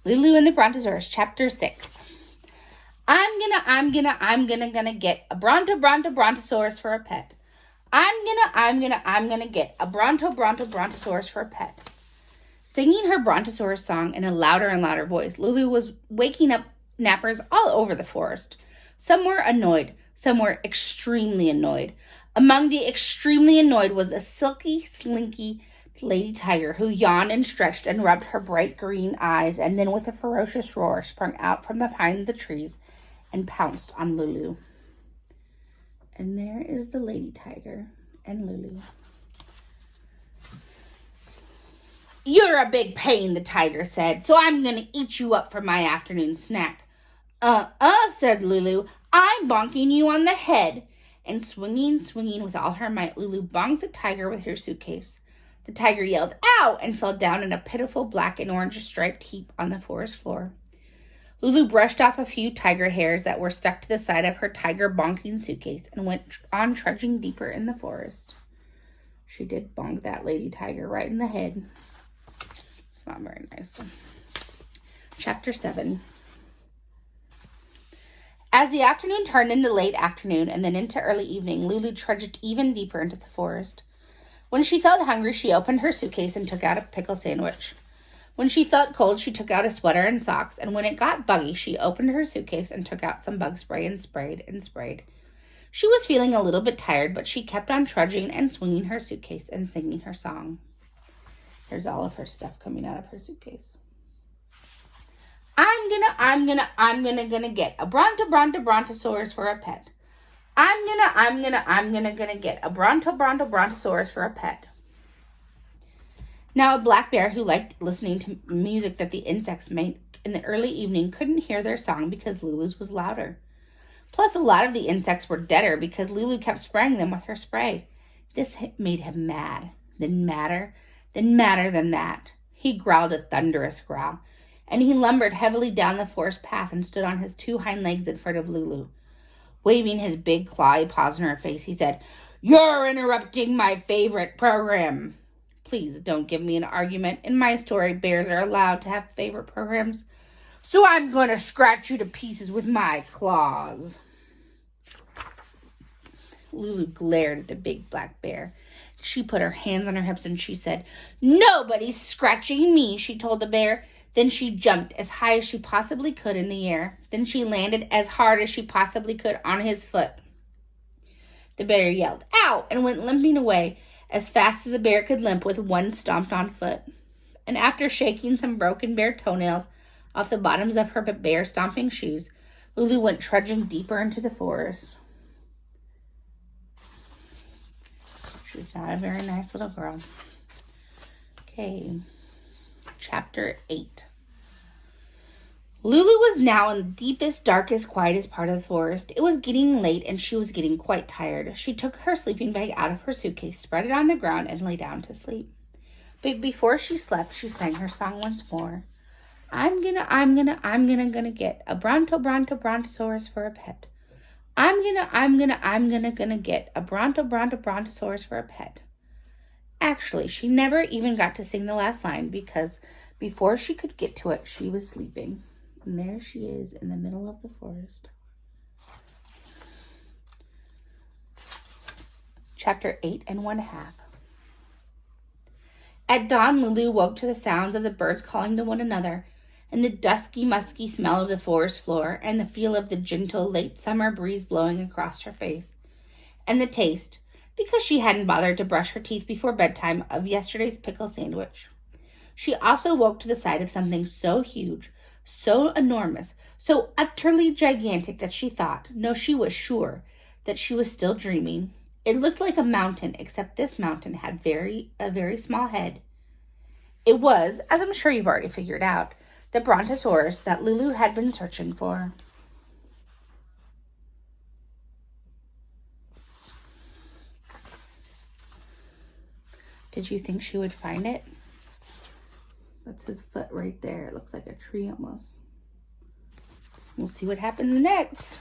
Lulu and the Brontosaurus, Chapter 6. I'm gonna get a Brontosaurus for a pet. I'm gonna get a Brontosaurus for a pet. Singing her Brontosaurus song in a louder and louder voice, Lulu was waking up nappers all over the forest. Some were annoyed, some were extremely annoyed. Among the extremely annoyed was a silky, slinky lady tiger who yawned and stretched and rubbed her bright green eyes, and then with a ferocious roar sprung out from behind the trees and pounced on Lulu. And there is the lady tiger and Lulu. "You're a big pain," the tiger said, "so I'm going to eat you up for my afternoon snack." Said Lulu. "I'm bonking you on the head." And swinging with all her might, Lulu bonked the tiger with her suitcase. The tiger yelled, "Ow!" and fell down in a pitiful black and orange striped heap on the forest floor. Lulu brushed off a few tiger hairs that were stuck to the side of her tiger bonking suitcase and went on trudging deeper in the forest. She did bonk that lady tiger right in the head. It's not very nice. Chapter 7. As the afternoon turned into late afternoon and then into early evening, Lulu trudged even deeper into the forest. When she felt hungry, she opened her suitcase and took out a pickle sandwich. When she felt cold, she took out a sweater and socks, and when it got buggy, she opened her suitcase and took out some bug spray and sprayed and sprayed. She was feeling a little bit tired, but she kept on trudging and swinging her suitcase and singing her song. There's all of her stuff coming out of her suitcase. I'm gonna get a Brontosaurus for a pet. I'm gonna get a Brontosaurus for a pet. Now a black bear who liked listening to music that the insects make in the early evening couldn't hear their song because Lulu's was louder. Plus a lot of the insects were deader because Lulu kept spraying them with her spray. This made him mad. Then madder than that. He growled a thunderous growl, and he lumbered heavily down the forest path and stood on his two hind legs in front of Lulu. Waving his big clawy paws in her face, he said, "You're interrupting my favorite program." Please don't give me an argument. In my story, bears are allowed to have favorite programs. So I'm going to scratch you to pieces with my claws. Lulu glared at the big black bear. She put her hands on her hips and she said, "Nobody's scratching me," she told the bear. Then she jumped as high as she possibly could in the air. Then she landed as hard as she possibly could on his foot. The bear yelled, "Ow!" and went limping away as fast as a bear could limp with one stomped-on foot. And after shaking some broken bear toenails off the bottoms of her bear-stomping shoes, Lulu went trudging deeper into the forest. She's not a very nice little girl. Okay, Chapter 8. Lulu was now in the deepest, darkest, quietest part of the forest. It was getting late and she was getting quite tired. She took her sleeping bag out of her suitcase, spread it on the ground, and lay down to sleep. But before she slept, she sang her song once more. I'm gonna get a Brontosaurus for a pet. I'm gonna get a Brontosaurus for a pet. Actually, she never even got to sing the last line because before she could get to it, she was sleeping. And there she is in the middle of the forest. Chapter 8 1/2. At dawn, Lulu woke to the sounds of the birds calling to one another, and the dusky, musky smell of the forest floor, and the feel of the gentle, late summer breeze blowing across her face, and the taste, because she hadn't bothered to brush her teeth before bedtime, of yesterday's pickle sandwich. She also woke to the sight of something so huge, so enormous, so utterly gigantic that she thought, no, she was sure, that she was still dreaming. It looked like a mountain, except this mountain had a very small head. It was, as I'm sure you've already figured out, the Brontosaurus that Lulu had been searching for. Did you think she would find it? That's his foot right there. It looks like a tree almost. We'll see what happens next.